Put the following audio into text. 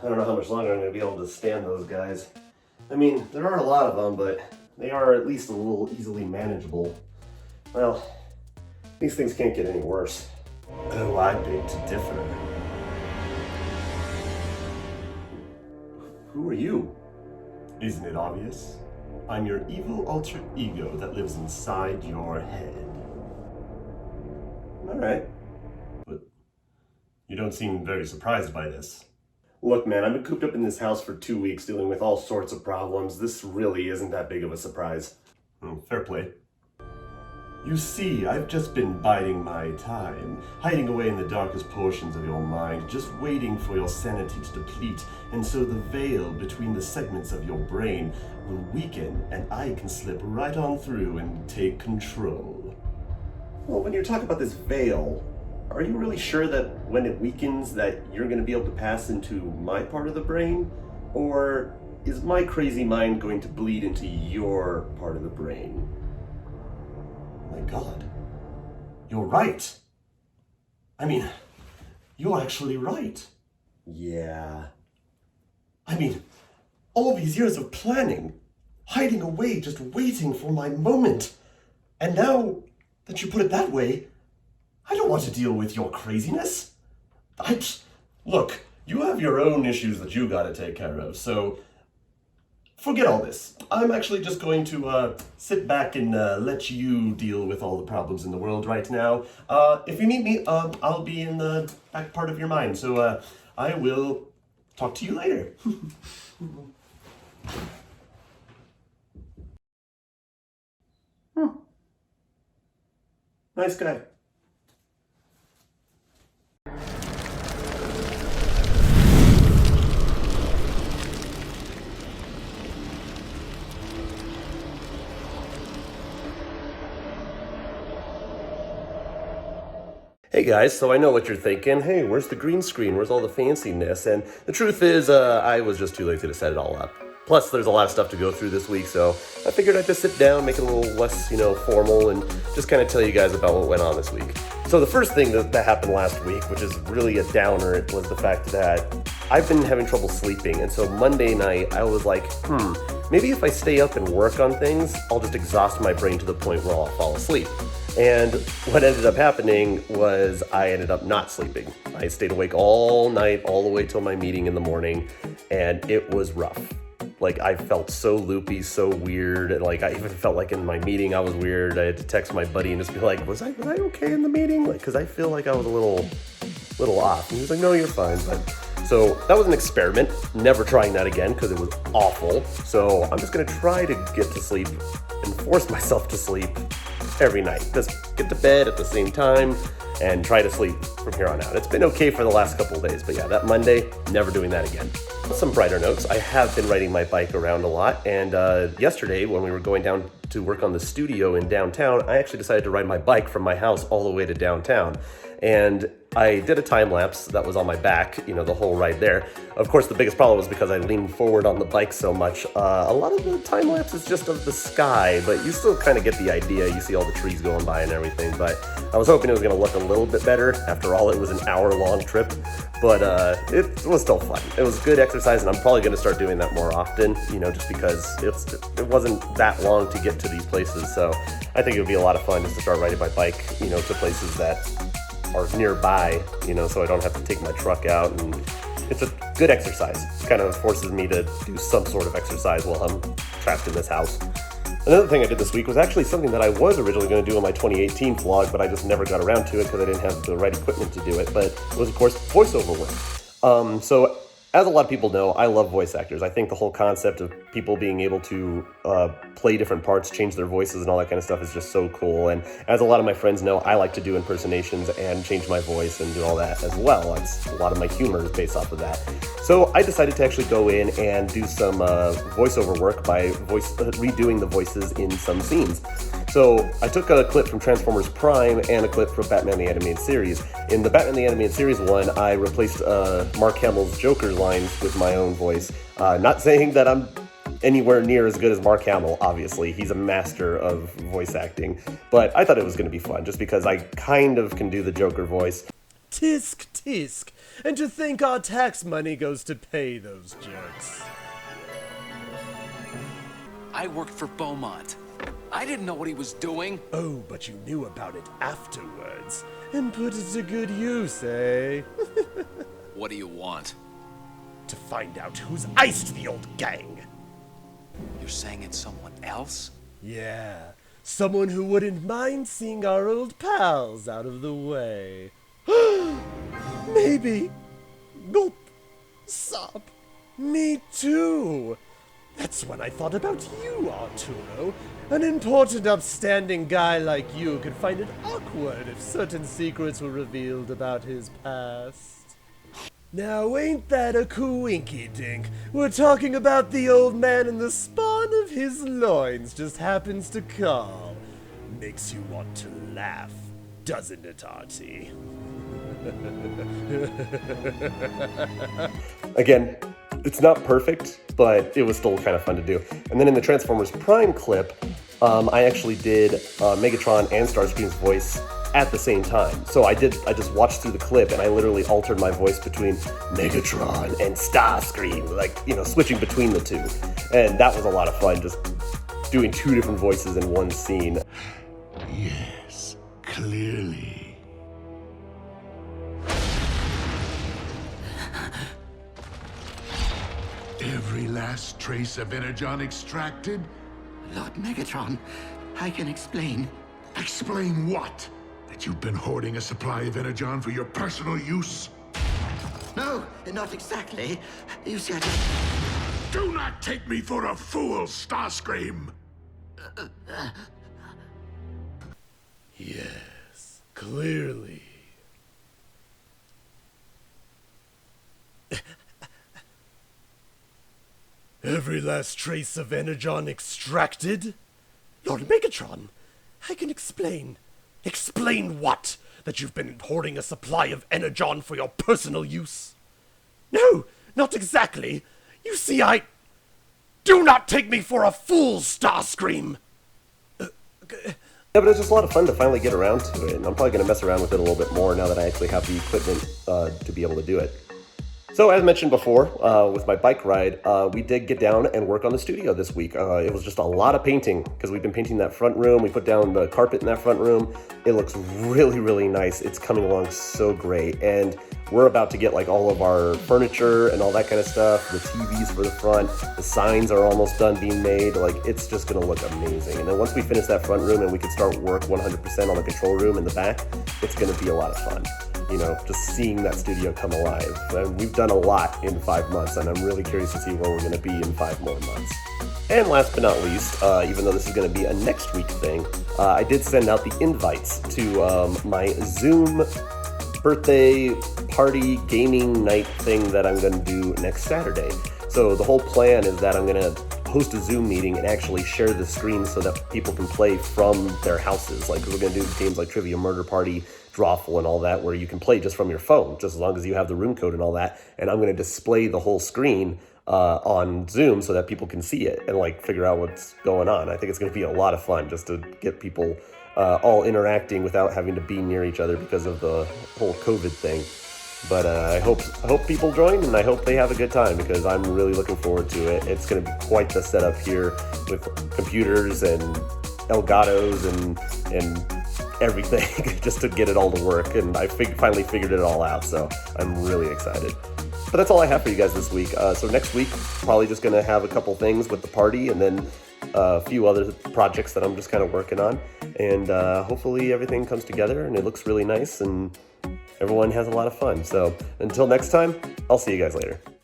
I don't know how much longer I'm going to be able to stand those guys. I mean, there are a lot of them, but they are at least a little easily manageable. Well, these things can't get any worse. Oh, I beg to differ. Who are you? Isn't it obvious? I'm your evil alter ego that lives inside your head. Alright. But you don't seem very surprised by this. Look, man, I've been cooped up in this house for 2 weeks dealing with all sorts of problems. This really isn't that big of a surprise. Fair play. You see, I've just been biding my time, hiding away in the darkest portions of your mind, just waiting for your sanity to deplete, and so the veil between the segments of your brain will weaken, and I can slip right on through and take control. Well, when you're talking about this veil, are you really sure that when it weakens that you're going to be able to pass into my part of the brain? Or is my crazy mind going to bleed into your part of the brain? My God, you're right. I mean, you're actually right. Yeah. I mean, all these years of planning, hiding away, just waiting for my moment. And now that you put it that way, I don't want to deal with your craziness. Look, you have your own issues that you gotta take care of, so forget all this. I'm actually just going to sit back and let you deal with all the problems in the world right now. If you need me, I'll be in the back part of your mind, so I will talk to you later. Nice guy. Hey guys, so I know what you're thinking. Hey, where's the green screen? Where's all the fanciness? And the truth is, I was just too lazy to set it all up. Plus, there's a lot of stuff to go through this week, so I figured I'd just sit down, make it a little less, formal, and just kind of tell you guys about what went on this week. So the first thing that happened last week, which is really a downer, was the fact that I've been having trouble sleeping. And so Monday night, I was like, maybe if I stay up and work on things, I'll just exhaust my brain to the point where I'll fall asleep. And what ended up happening was I ended up not sleeping. I stayed awake all night, all the way till my meeting in the morning, and it was rough. Like, I felt so loopy, so weird. Like, I even felt like in my meeting I was weird. I had to text my buddy and just be like, was I okay in the meeting? Like, because I feel like I was a little off. And he was like, no, you're fine. But so that was an experiment. Never trying that again because it was awful. So I'm just going to try to get to sleep and force myself to sleep every night. Just get to bed at the same time and try to sleep from here on out. It's been okay for the last couple of days, but yeah, that Monday, never doing that again. Some brighter notes. I have been riding my bike around a lot, and yesterday when we were going down to work on the studio in downtown, I actually decided to ride my bike from my house all the way to downtown. And I did a time lapse that was on my back, the whole ride there. Of course, the biggest problem was because I leaned forward on the bike so much. A lot of the time lapse is just of the sky, but you still kind of get the idea. You see all the trees going by and everything, but I was hoping it was going to look a little bit better. After all, it was an hour-long trip, but it was still fun. It was good exercise, and I'm probably going to start doing that more often, just because it wasn't that long to get to these places, so I think it would be a lot of fun just to start riding my bike, to places that are nearby, so I don't have to take my truck out, and it's a good exercise. It kind of forces me to do some sort of exercise while I'm trapped in this house. Another thing I did this week was actually something that I was originally going to do in my 2018 vlog, but I just never got around to it because I didn't have the right equipment to do it, but it was, of course, voiceover work. So as a lot of people know, I love voice actors. I think the whole concept of people being able to play different parts, change their voices and all that kind of stuff is just so cool. And as a lot of my friends know, I like to do impersonations and change my voice and do all that as well. That's a lot of my humor is based off of that. So I decided to actually go in and do some voiceover work by redoing the voices in some scenes. So I took a clip from Transformers Prime and a clip from Batman the Animated Series. In the Batman the Animated Series one, I replaced Mark Hamill's Joker lines with my own voice. Not saying that I'm anywhere near as good as Mark Hamill, obviously. He's a master of voice acting. But I thought it was going to be fun, just because I kind of can do the Joker voice. Tisk, tisk. And to think our tax money goes to pay those jerks. I worked for Beaumont. I didn't know what he was doing. Oh, but you knew about it afterwards. And put it to good use, eh? What do you want? To find out who's iced the old gang. You're saying it's someone else? Yeah, someone who wouldn't mind seeing our old pals out of the way. Maybe. Gulp. Sob. Me too. That's when I thought about you, Arturo. An important, upstanding guy like you could find it awkward if certain secrets were revealed about his past. Now, ain't that a coinky-dink? We're talking about the old man and the spawn of his loins just happens to call. Makes you want to laugh, doesn't it, Artie? Again, it's not perfect, but it was still kind of fun to do. And then in the Transformers Prime clip, I actually did Megatron and Starscream's voice at the same time. So I just watched through the clip and I literally altered my voice between Megatron and Starscream, like, switching between the two. And that was a lot of fun, just doing two different voices in one scene. Yes, clearly. Every last trace of Energon extracted? Lord Megatron, I can explain. Explain what? That you've been hoarding a supply of Energon for your personal use? No, not exactly. You see, I just... Do not take me for a fool, Starscream! Yes, clearly. Every last trace of Energon extracted? Lord Megatron, I can explain. Explain what? That you've been hoarding a supply of Energon for your personal use? No, not exactly. You see, Do not take me for a fool, Starscream! Yeah, but it's just a lot of fun to finally get around to it, and I'm probably going to mess around with it a little bit more now that I actually have the equipment to be able to do it. So as mentioned before, with my bike ride, we did get down and work on the studio this week. It was just a lot of painting, because we've been painting that front room. We put down the carpet in that front room. It looks really, really nice. It's coming along so great, and we're about to get like all of our furniture and all that kind of stuff, the TVs for the front, the signs are almost done being made. Like, it's just gonna look amazing. And then once we finish that front room and we can start work 100% on the control room in the back, it's gonna be a lot of fun. Just seeing that studio come alive. And we've done a lot in 5 months, and I'm really curious to see where we're gonna be in 5 more months. And last but not least, even though this is gonna be a next week thing, I did send out the invites to my Zoom birthday party gaming night thing that I'm going to do next Saturday. So the whole plan is that I'm going to host a Zoom meeting and actually share the screen so that people can play from their houses. Like, we're going to do games like Trivia Murder Party, Drawful, and all that, where you can play just from your phone, just as long as you have the room code and all that. And I'm going to display the whole screen on Zoom so that people can see it and like figure out what's going on. I think it's going to be a lot of fun just to get people all interacting without having to be near each other because of the whole COVID thing. But I hope people join, and I hope they have a good time, because I'm really looking forward to it. It's going to be quite the setup here with computers and Elgatos and everything just to get it all to work. And I finally figured it all out, so I'm really excited. But that's all I have for you guys this week. So next week, probably just going to have a couple things with the party, and then a few other projects that I'm just kind of working on. And hopefully everything comes together and it looks really nice and everyone has a lot of fun. So until next time, I'll see you guys later.